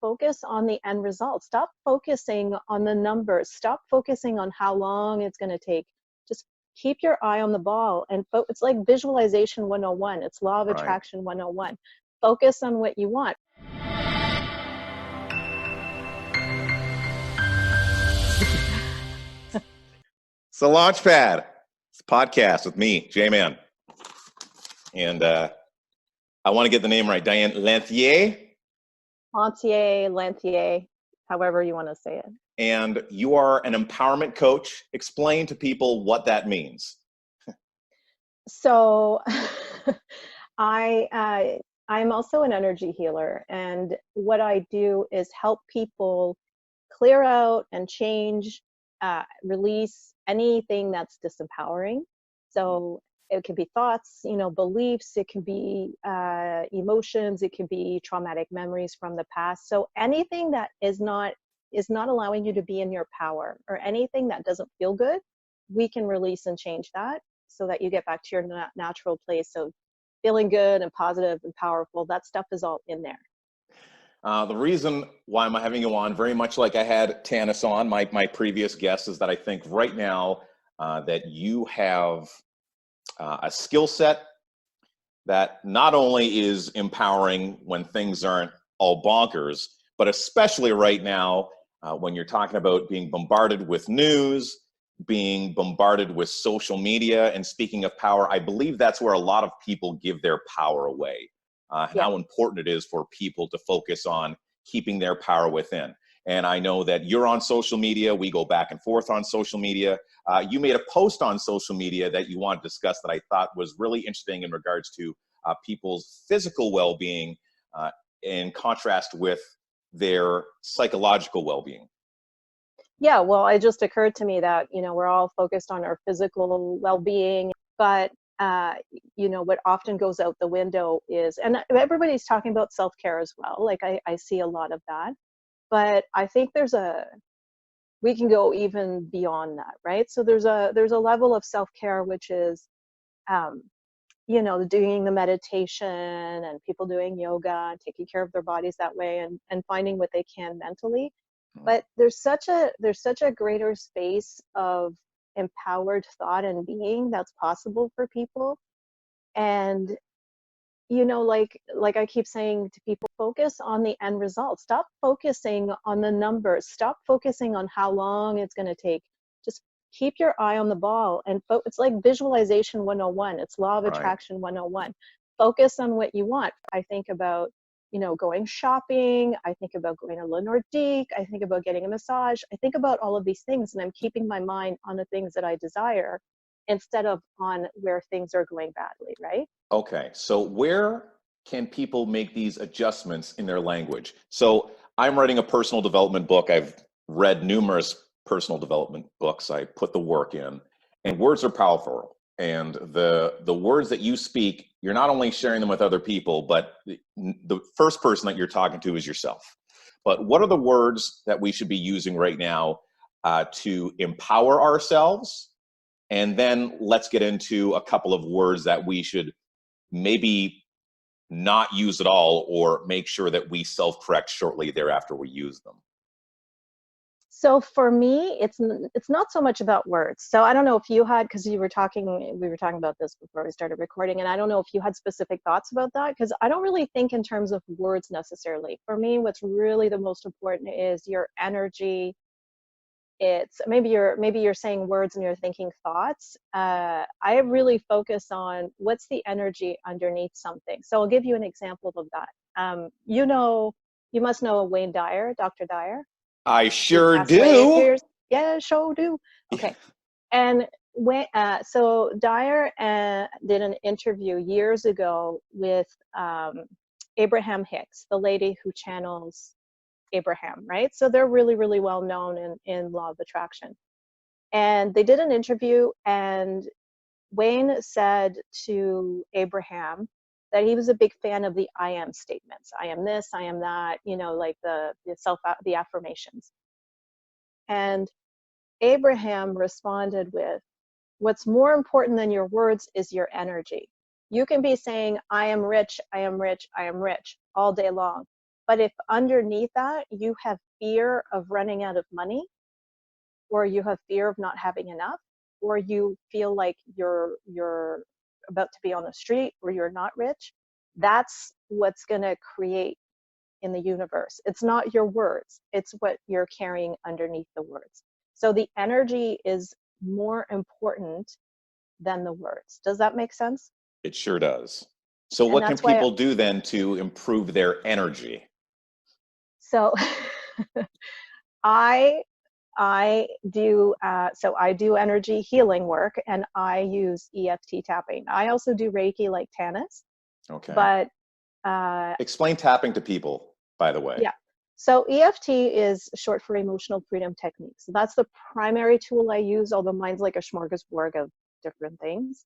focus on the end result. Stop focusing on the numbers. Stop focusing on how long it's going to take. Just keep your eye on the ball. And it's like visualization 101. It's law of attraction 101. Focus on what you want. It's the Launchpad. It's a podcast with me, J-Man. And I want to get the name right. Diane Lanthier. Lanthier, however you want to say it. And you are an empowerment coach. Explain to people what that means. So I'm also an energy healer. And what I do is help people clear out and change, release anything that's disempowering. So it could be thoughts, beliefs, it can be emotions, it could be traumatic memories from the past. So anything that is not allowing you to be in your power, or anything that doesn't feel good, we can release and change that so that you get back to your natural place of feeling good and positive and powerful. That stuff is all in there. The reason why I'm having you on, very much like I had Tanis on, my previous guest, is that I think right now that you have a skill set that not only is empowering when things aren't all bonkers, but especially right now when you're talking about being bombarded with news, being bombarded with social media. And speaking of power, I believe that's where a lot of people give their power away. And how important it is for people to focus on keeping their power within. And I know that you're on social media. We go back and forth on social media. You made a post on social media that you want to discuss that I thought was really interesting in regards to people's physical well-being in contrast with their psychological well-being. Yeah, well, it just occurred to me that, we're all focused on our physical well-being, but what often goes out the window is, and everybody's talking about self-care as well. Like I see a lot of that, but I think we can go even beyond that, right? So there's a level of self-care, which is, doing the meditation and people doing yoga and taking care of their bodies that way and finding what they can mentally. But there's such a greater space of empowered thought and being that's possible for people. And like I keep saying to people, focus on the end result. Stop focusing on the numbers. Stop focusing on how long it's going to take. Just keep your eye on the ball. And it's like visualization 101. It's law of attraction 101. Focus on what you want. I think about going shopping. I think about going to Le Nordique. I think about getting a massage. I think about all of these things, and I'm keeping my mind on the things that I desire instead of on where things are going badly, right? Okay, so where can people make these adjustments in their language? So I'm writing a personal development book. I've read numerous personal development books. I put the work in, and words are powerful. And the words that you speak, you're not only sharing them with other people, but the first person that you're talking to is yourself. But what are the words that we should be using right now to empower ourselves? And then let's get into a couple of words that we should maybe not use at all, or make sure that we self-correct shortly thereafter we use them. So for me, it's not so much about words. So I don't know if you had, because we were talking about this before we started recording, and I don't know if you had specific thoughts about that, because I don't really think in terms of words necessarily. For me, what's really the most important is your energy. It's maybe you're saying words and you're thinking thoughts. I really focus on what's the energy underneath something. So I'll give you an example of that. You must know Wayne Dyer, Dr. Dyer. I sure do. Yeah, sure do. Okay. And so Dyer did an interview years ago with Abraham Hicks, the lady who channels Abraham, right? So they're really, really well known in law of attraction. And they did an interview, and Wayne said to Abraham that he was a big fan of the I am statements. I am this, I am that, like the affirmations. And Abraham responded with, what's more important than your words is your energy. You can be saying, I am rich, I am rich, I am rich all day long. But if underneath that you have fear of running out of money, or you have fear of not having enough, or you feel like you're about to be on the street, or you're not rich, that's what's going to create in the universe. It's not your words, it's what you're carrying underneath the words. So the energy is more important than the words. Does that make sense? It sure does. So And what can that's why, people do then to improve their energy? so I I do energy healing work, and I use EFT tapping. I also do Reiki like Tanis, Okay. but uh, Explain tapping to people, by the way. yeah. So EFT is short for emotional freedom techniques. That's the primary tool I use, although mine's like a smorgasbord of different things.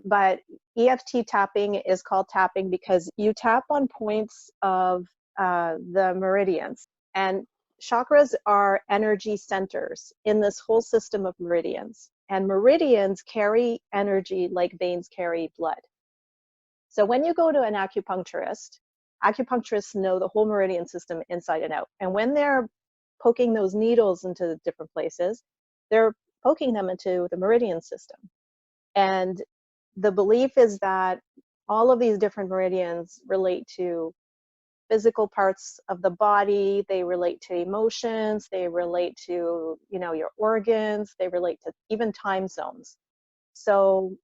But EFT tapping is called tapping because you tap on points of the meridians. And chakras are energy centers in this whole system of meridians. And meridians carry energy like veins carry blood. So when you go to an acupuncturist, acupuncturists know the whole meridian system inside and out. And when they're poking those needles into different places, they're poking them into the meridian system. And the belief is that all of these different meridians relate to physical parts of the body, they relate to emotions, they relate to, you know, your organs, they relate to even time zones. So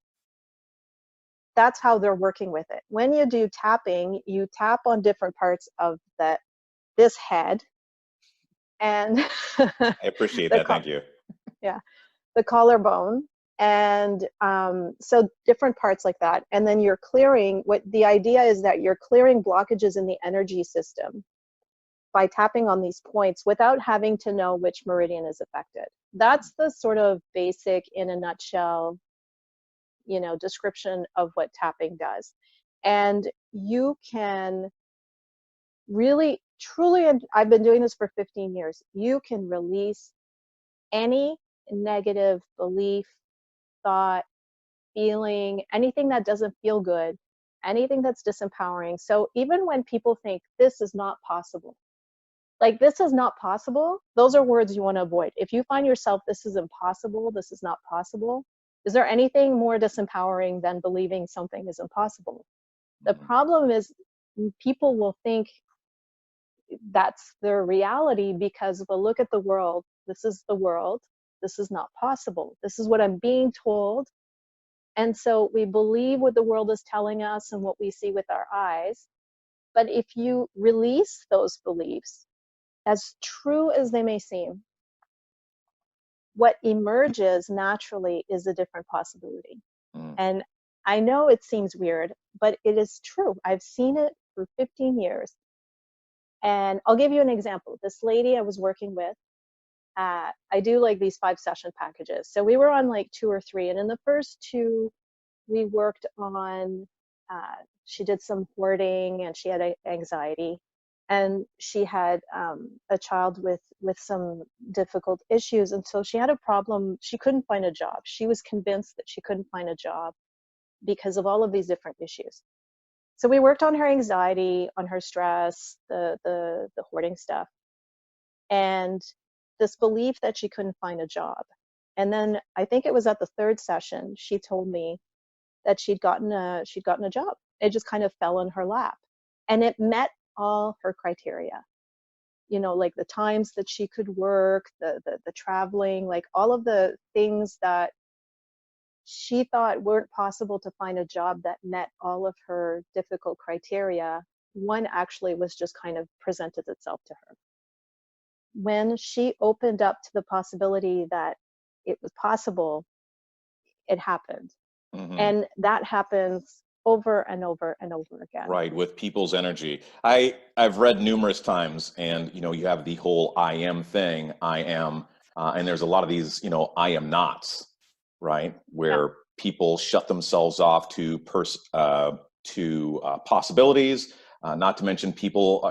that's how they're working with it. When you do tapping, you tap on different parts of this head, and I appreciate the that. Thank you. yeah, the collarbone, and so different parts like that. And then you're clearing, what the idea is that you're clearing blockages in the energy system by tapping on these points without having to know which meridian is affected. That's the sort of basic, in a nutshell, you know, description of what tapping does. And you can really, truly, and I've been doing this for 15 years, you can release any negative belief, thought, feeling, anything that doesn't feel good, anything that's disempowering. So even when people think this is not possible, like this is not possible, those are words you want to avoid. If you find yourself, this is impossible, this is not possible, is there anything more disempowering than believing something is impossible? The problem is people will think that's their reality because, well, look at the world. This is the world. This is not possible. This is what I'm being told. And so we believe what the world is telling us and what we see with our eyes. But if you release those beliefs, as true as they may seem, what emerges naturally is a different possibility. Mm. And I know it seems weird, but it is true. I've seen it for 15 years. And I'll give you an example. This lady I was working with, I do like these 5-session packages. So we were on like 2 or 3. And in the first 2, we worked on, she did some hoarding and she had anxiety. And she had a child with some difficult issues. And so she had a problem. She couldn't find a job. She was convinced that she couldn't find a job because of all of these different issues. So we worked on her anxiety, on her stress, the hoarding stuff, and this belief that she couldn't find a job. And then I think it was at the 3rd session, she told me that she'd gotten a job. It just kind of fell in her lap, and it met all her criteria. You know, like the times that she could work, the traveling, like all of the things that she thought weren't possible to find a job that met all of her difficult criteria. One actually was just kind of presented itself to her. When she opened up to the possibility that it was possible, it happened. Mm-hmm. And that happens over and over and over again. Right, with people's energy. I've read numerous times, and you know, you have the whole I am thing, I am, and there's a lot of these, you know, I am nots, right, Yeah. where people shut themselves off to possibilities. Not to mention people.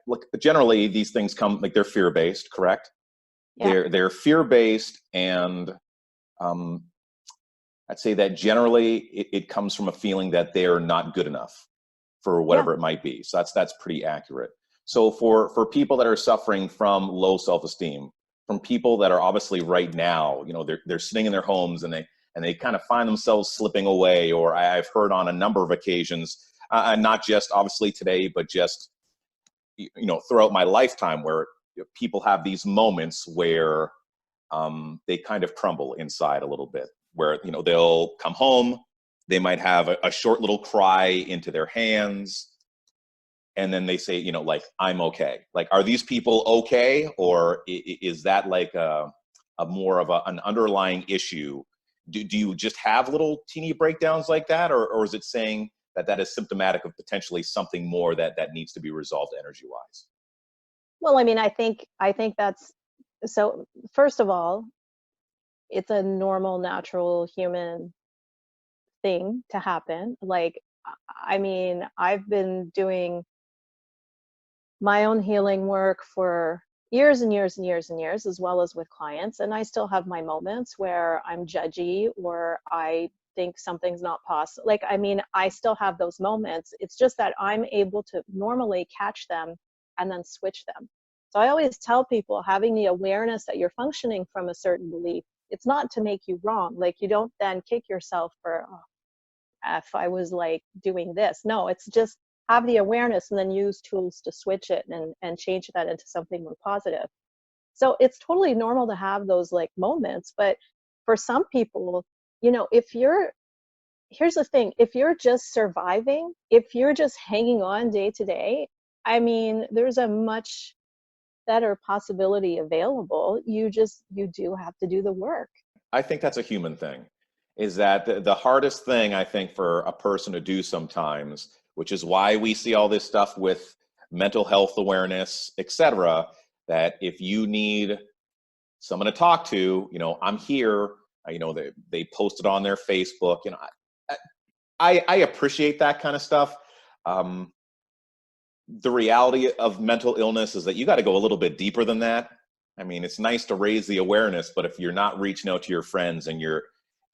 Look, generally these things come like they're fear based, correct? Yeah. They're fear based, and um, I'd say that generally it comes from a feeling that they're not good enough. for whatever it might be. So that's pretty accurate. So for people that are suffering from low self-esteem, from people that are obviously right now, you know, they're sitting in their homes and they kind of find themselves slipping away, or I've heard on a number of occasions, not just obviously today, but just, you know, throughout my lifetime, where people have these moments where they kind of crumble inside a little bit, where, you know, they'll come home, they might have a short little cry into their hands, and then they say, you know, like, I'm okay. Like, are these people okay? Or is that like a more of an underlying issue? Do you just have little teeny breakdowns like that? Or is it saying that is symptomatic of potentially something more that needs to be resolved energy-wise? Well, I mean, I think that's, so first of all, it's a normal, natural human thing to happen. Like, I mean, I've been doing my own healing work for years and years and years and years, as well as with clients. And I still have my moments where I'm judgy or I think something's not possible. Like, I mean, I still have those moments. It's just that I'm able to normally catch them and then switch them. So I always tell people, having the awareness that you're functioning from a certain belief, it's not to make you wrong. Like, you don't then kick yourself for, oh, if I was like doing this. No, it's just have the awareness and then use tools to switch it and change that into something more positive. So it's totally normal to have those like moments. But for some people, you know, here's the thing, if you're just surviving, if you're just hanging on day to day, I mean, there's a much better possibility available. You do have to do the work. I think that's a human thing. Is that the hardest thing, I think, for a person to do sometimes, which is why we see all this stuff with mental health awareness, etc., that if you need someone to talk to, you know, I'm here. You know, they posted on their Facebook. You know, I appreciate that kind of stuff. The reality of mental illness is that you got to go a little bit deeper than that. I mean, it's nice to raise the awareness, but if you're not reaching out to your friends and you're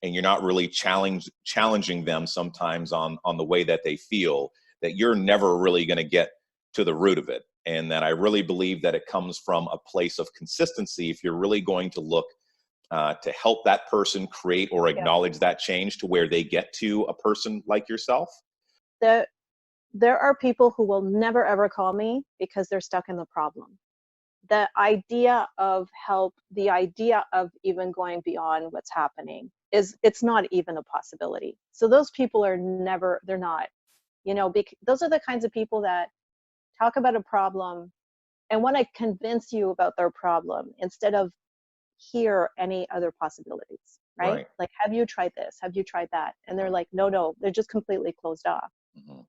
not really challenging them sometimes on the way that they feel, that you're never really going to get to the root of it. And that I really believe that it comes from a place of consistency. If you're really going to look to help that person create or acknowledge that change to where they get to a person like yourself. There are people who will never ever call me because they're stuck in the problem. The idea of help, the idea of even going beyond what's happening, it's not even a possibility. So those people are never, they're not, you know, those are the kinds of people that talk about a problem and want to convince you about their problem instead of hear any other possibilities, right? Like, have you tried this? Have you tried that? And they're like, no, they're just completely closed off.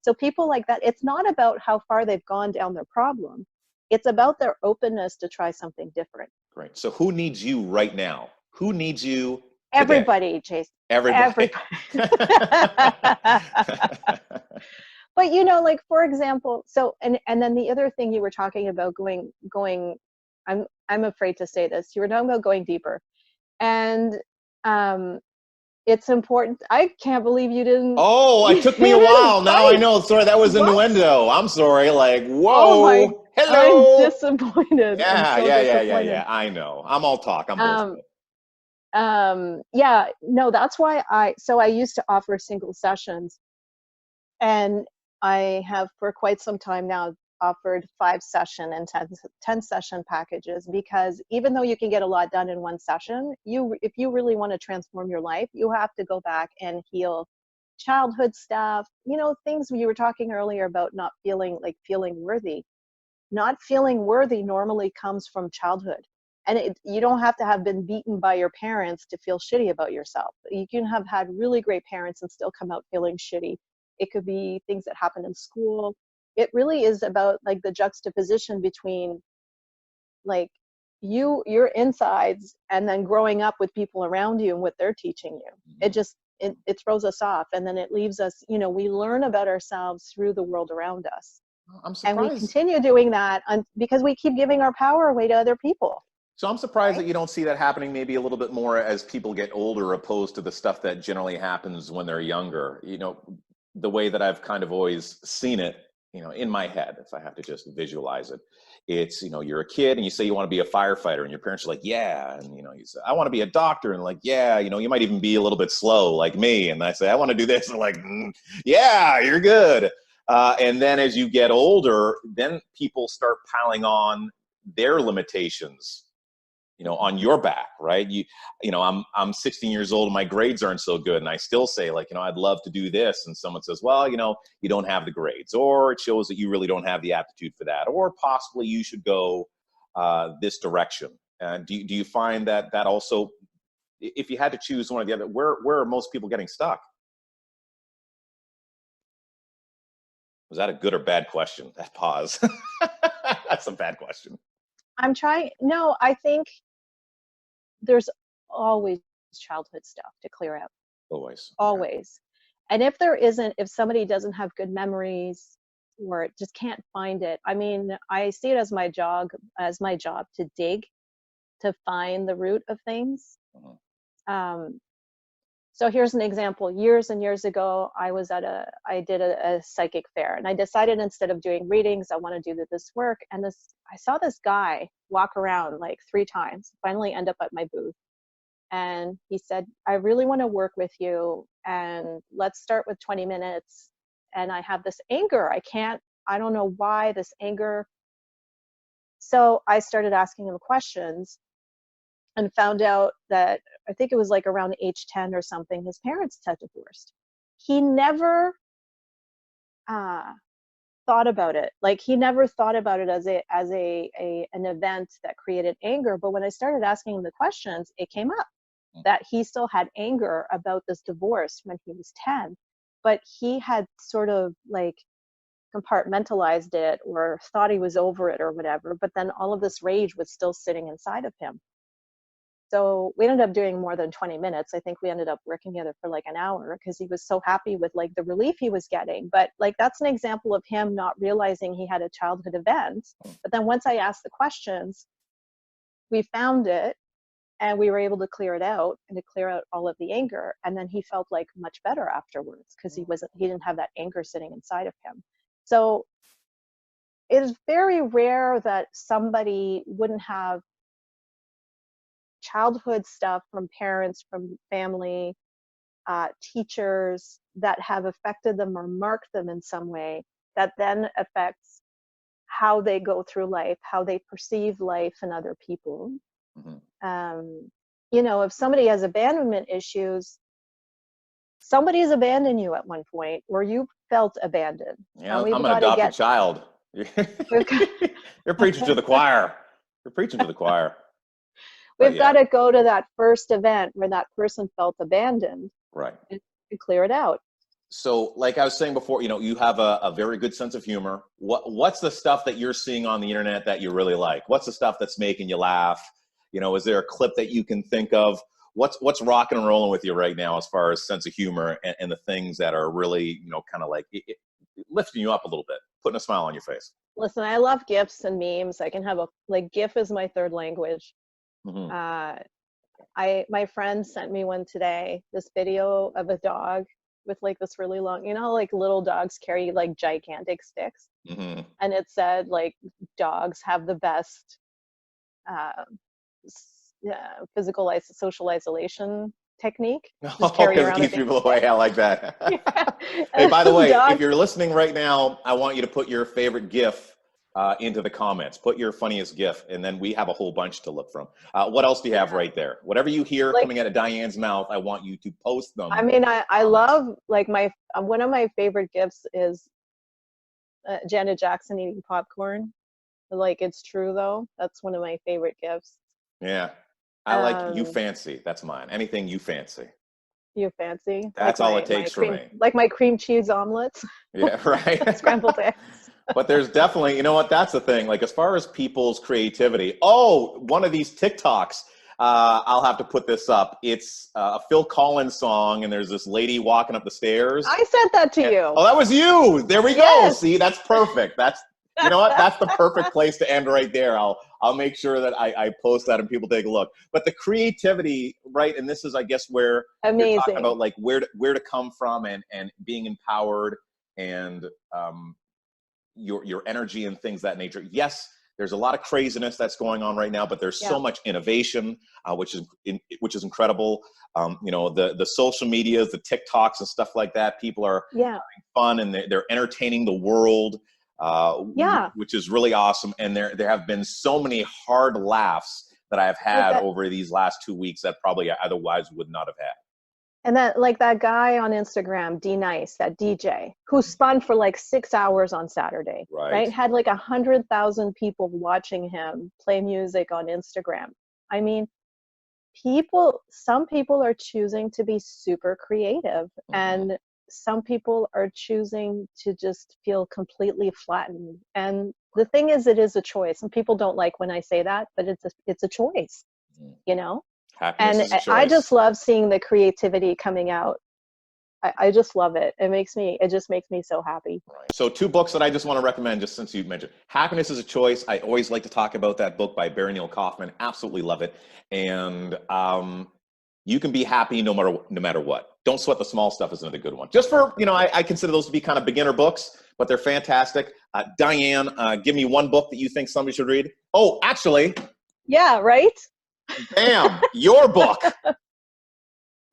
So people like that, it's not about how far they've gone down their problem. It's about their openness to try something different. Great. So who needs you right now? Who needs you today? Everybody, Jason. Everybody. But, you know, like, for example, so, and then the other thing you were talking about going, I'm afraid to say this, you were talking about going deeper. And it's important. I can't believe you didn't. Oh, it took me a while. Now I know. Sorry, that was innuendo. I'm sorry. Like, whoa. Oh hello. I'm disappointed. Yeah, I'm so disappointed. Yeah. I know. I'm all talk. I'm bullshit. Yeah, no, that's why I used to offer single sessions, and I have for quite some time now offered 5-session and 10-session packages, because even though you can get a lot done in one session, if you really want to transform your life, you have to go back and heal childhood stuff, you know, things you were talking earlier about not feeling worthy. Not feeling worthy normally comes from childhood. And you don't have to have been beaten by your parents to feel shitty about yourself. You can have had really great parents and still come out feeling shitty. It could be things that happen in school. It really is about like the juxtaposition between like your insides and then growing up with people around you and what they're teaching you. It just, it throws us off, and then it leaves us, you know, we learn about ourselves through the world around us. I'm surprised. And we continue doing that because we keep giving our power away to other people. So I'm surprised that you don't see that happening maybe a little bit more as people get older, opposed to the stuff that generally happens when they're younger. You know, the way that I've kind of always seen it, you know, in my head, if I have to just visualize it, it's, you know, you're a kid and you say you want to be a firefighter and your parents are like, yeah. And, you know, you say, I want to be a doctor. And like, yeah, you know, you might even be a little bit slow like me. And I say, I want to do this. And like, yeah, you're good. And then as you get older, then people start piling on their limitations, you know, on your back, right? You know, I'm 16 years old and my grades aren't so good. And I still say like, you know, I'd love to do this. And someone says, well, you know, you don't have the grades, or it shows that you really don't have the aptitude for that, or possibly you should go this direction. Do you find that also, if you had to choose one or the other, where are most people getting stuck? Was that a good or bad question? That pause. That's a bad question. I'm trying. No, I think there's always childhood stuff to clear out. Always. Always. And if there isn't, if somebody doesn't have good memories or just can't find it, I mean, I see it as my job to dig, to find the root of things. So here's an example. Years and years ago, I did a psychic fair, and I decided instead of doing readings, I want to do this work. And I saw this guy walk around like 3 times, finally end up at my booth. And he said, I really want to work with you, and let's start with 20 minutes. And I have this anger. I don't know why this anger. So I started asking him questions and found out that, I think it was like around age 10 or something, his parents had divorced. He never thought about it. Like, he never thought about it as an event that created anger. But when I started asking him the questions, it came up that he still had anger about this divorce when he was 10, but he had sort of like compartmentalized it or thought he was over it or whatever. But then all of this rage was still sitting inside of him. So we ended up doing more than 20 minutes. I think we ended up working together for like an hour because he was so happy with like the relief he was getting. But like, that's an example of him not realizing he had a childhood event. But then once I asked the questions, we found it and we were able to clear it out and to clear out all of the anger. And then he felt like much better afterwards because he didn't have that anger sitting inside of him. So it is very rare that somebody wouldn't have childhood stuff from parents, from family, teachers that have affected them or marked them in some way that then affects how they go through life, how they perceive life and other people. You know, if somebody has abandonment issues, somebody has abandoned you at one point or you felt abandoned. Yeah, I'm an adopted child. You're preaching to the choir. You're preaching to the choir. We've got to go to that first event where that person felt abandoned. Right. And clear it out. So like I was saying before, you know, you have a very good sense of humor. What's the stuff that you're seeing on the internet that you really like? What's the stuff that's making you laugh? You know, is there a clip that you can think of? What's rocking and rolling with you right now as far as sense of humor and the things that are really, you know, kind of like lifting you up a little bit, putting a smile on your face? Listen, I love GIFs and memes. I can have GIF is my third language. My friend sent me one today, this video of a dog with like this really long, you know, like little dogs carry like gigantic sticks. And it said like dogs have the best social isolation technique. Just carry around keep people away. I like that. Hey, by the way, if you're listening right now, I want you to put your favorite GIF into the comments. Put your funniest GIF, and then we have a whole bunch to look from. What else do you have right there? Whatever you hear coming out of Diane's mouth, I want you to post them. I mean, I love, like, one of my favorite GIFs is Janet Jackson eating popcorn. Like, it's true though. That's one of my favorite GIFs. Yeah. I like you fancy. That's mine. Anything you fancy. You fancy. That's all it takes for me. Like my cream cheese omelets. Yeah, right. Scrambled eggs. But there's definitely, you know what, that's the thing. Like, as far as people's creativity, one of these TikToks, I'll have to put this up. It's a Phil Collins song, and there's this lady walking up the stairs. I said that to you. Oh, that was you. There we go. See, that's perfect. You know what? That's the perfect place to end right there. I'll make sure that I post that and people take a look. But the creativity, right? And this is, I guess, where you're talking about like where to come from and being empowered and your energy and things of that nature. Yes, there's a lot of craziness that's going on right now, but there's so much innovation, which is incredible. You know, the social medias, the TikToks and stuff like that. People are having fun and they're entertaining the world, which is really awesome. And there have been so many hard laughs that I've had over these last 2 weeks that probably otherwise would not have had. And that, like that guy on Instagram, D Nice, that DJ, who spun for like 6 hours on Saturday, right? Had like 100,000 people watching him play music on Instagram. I mean, some people are choosing to be super creative, and some people are choosing to just feel completely flattened. And the thing is, it is a choice. And people don't like when I say that, but it's a choice, you know? Happiness is a choice. I just love seeing the creativity coming out. I just love it. It just makes me so happy. Right. So 2 books that I just want to recommend, just since you mentioned Happiness is a Choice. I always like to talk about that book by Barry Neil Kaufman. Absolutely love it. And you can be happy no matter what. Don't Sweat the Small Stuff is another good one. Just for, you know, I consider those to be kind of beginner books, but they're fantastic. Diane, give me 1 book that you think somebody should read. Oh, actually. Yeah, right? Bam, your book.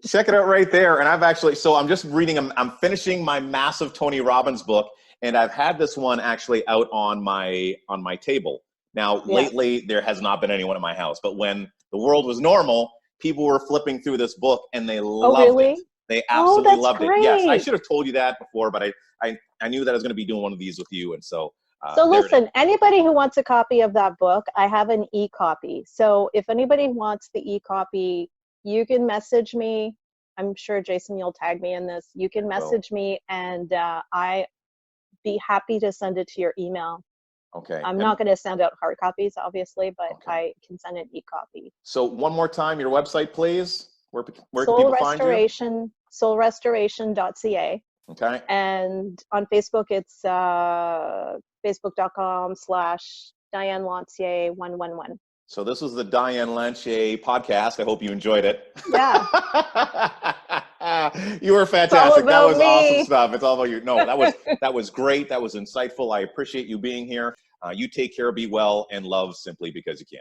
Check it out right there. And I've actually, so I'm just reading, I'm finishing my massive Tony Robbins book, and I've had this one actually out on my table. Now, lately, there has not been anyone in my house, but when the world was normal, people were flipping through this book and they loved it. They absolutely loved it. Yes, I should have told you that before, but I knew that I was going to be doing one of these with you. And so listen, anybody who wants a copy of that book, I have an e-copy. So if anybody wants the e-copy, you can message me. I'm sure, Jason, you'll tag me in this. You can message me, and I'd be happy to send it to your email. Okay. I'm not going to send out hard copies, obviously, but I can send an e-copy. So one more time, your website, please. Where can people find you? Soulrestoration.ca. Okay. And on Facebook, it's facebook.com/Diane Lanthier 111. So this was the Diane Lanthier podcast. I hope you enjoyed it. Yeah. You were fantastic. That was awesome stuff. It's all about you. No, that was great. That was insightful. I appreciate you being here. You take care, be well, and love simply because you can.